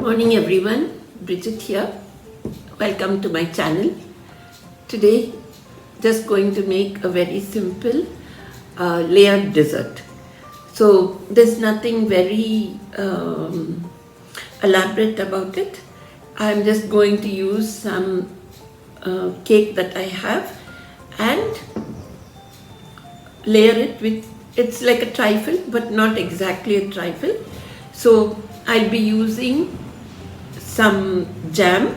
Morning everyone, Bridget here. Welcome to my channel. Today just going to make a very simple layered dessert. So there's nothing very elaborate about it. I'm just going to use some cake that I have and layer it with, it's like a trifle but not exactly a trifle. So I'll be using some jam,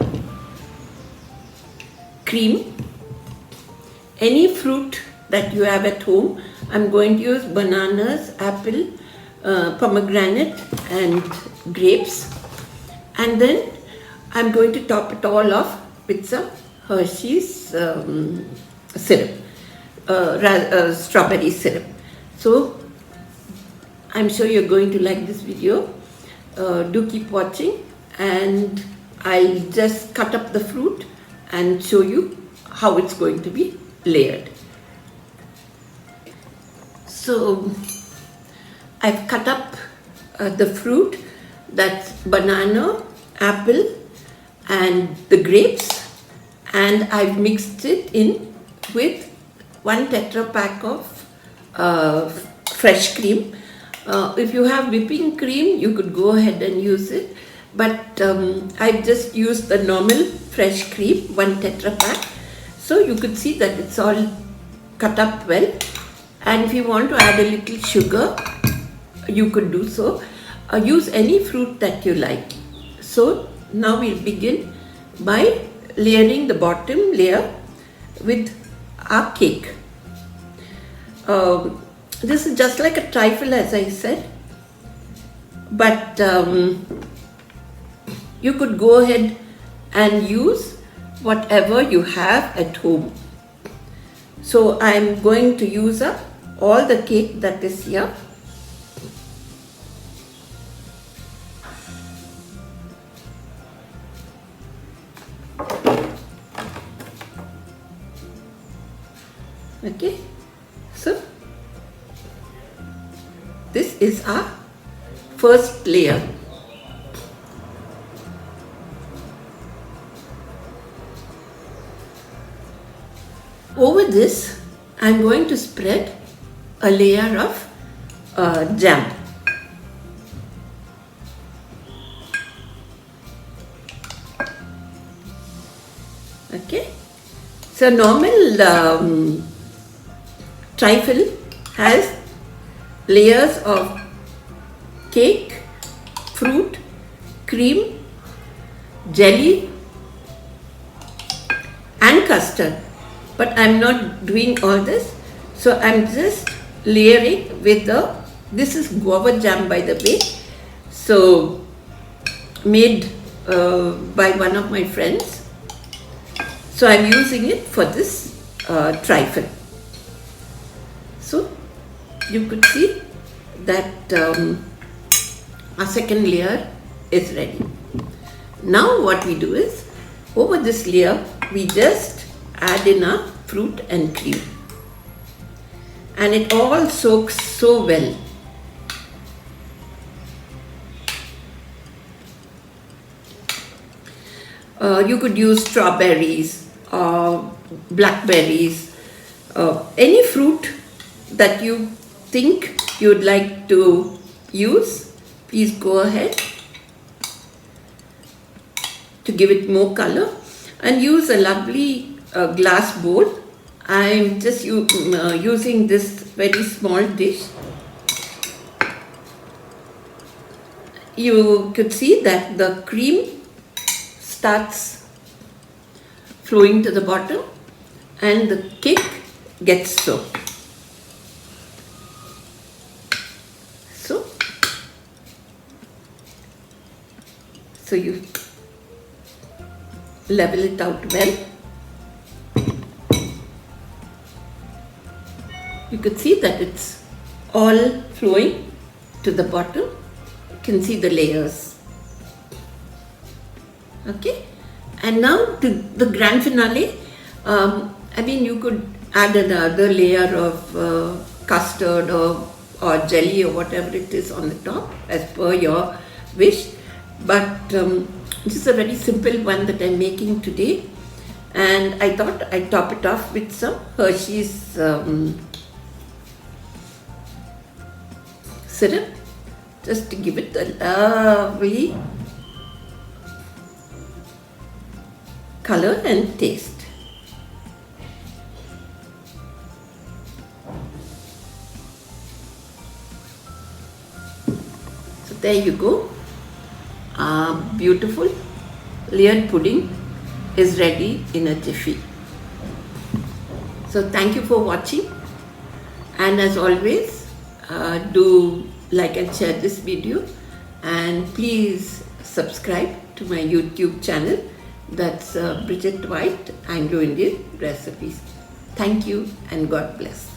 cream, any fruit that you have at home. I'm going to use bananas, apple, pomegranate and grapes, and then I'm going to top it all off with some Hershey's syrup, strawberry syrup. So I'm sure you're going to like this video. Do keep watching, and I'll just cut up the fruit and show you how it's going to be layered. So I've cut up the fruit, that's banana, apple and the grapes, and I've mixed it in with 1 tetra pack of fresh cream. If you have whipping cream, you could go ahead and use it, but I've just used the normal fresh cream, 1 tetra pack. So you could see that it's all cut up well, and if you want to add a little sugar, you could do so. Use any fruit that you like. So now we'll begin by layering the bottom layer with our cake. This is just like a trifle, as I said, but you could go ahead and use whatever you have at home. So I'm going to use up all the cake that is here. Okay, so this is our first layer. Over this, I'm going to spread a layer of jam. Okay, so normal trifle has layers of cake, fruit, cream, jelly and custard, but I'm not doing all this. So I'm just layering with this is guava jam, by the way, so made by one of my friends. So I'm using it for this trifle. So you could see that our second layer is ready. Now what we do is, over this layer we just add in our fruit and cream, and it all soaks so well. You could use strawberries or blackberries, any fruit that you think you'd like to use. Please go ahead to give it more color, and use a lovely glass bowl. I'm just using this very small dish. You could see that the cream starts flowing to the bottom and the cake gets soaked. So you level it out well. You could see that it's all flowing to the bottom. You can see the layers. Okay, and now to the grand finale. I mean, you could add another layer of custard or jelly or whatever it is on the top as per your wish. but this is a very simple one that I'm making today, and I thought I'd top it off with some Hershey's syrup, just to give it a lovely color and taste. So there you go. Beautiful layered pudding is ready in a jiffy. So thank you for watching, and as always, do like and share this video, and please subscribe to my YouTube channel. That's Bridget White Anglo-Indian Recipes. Thank you and God bless.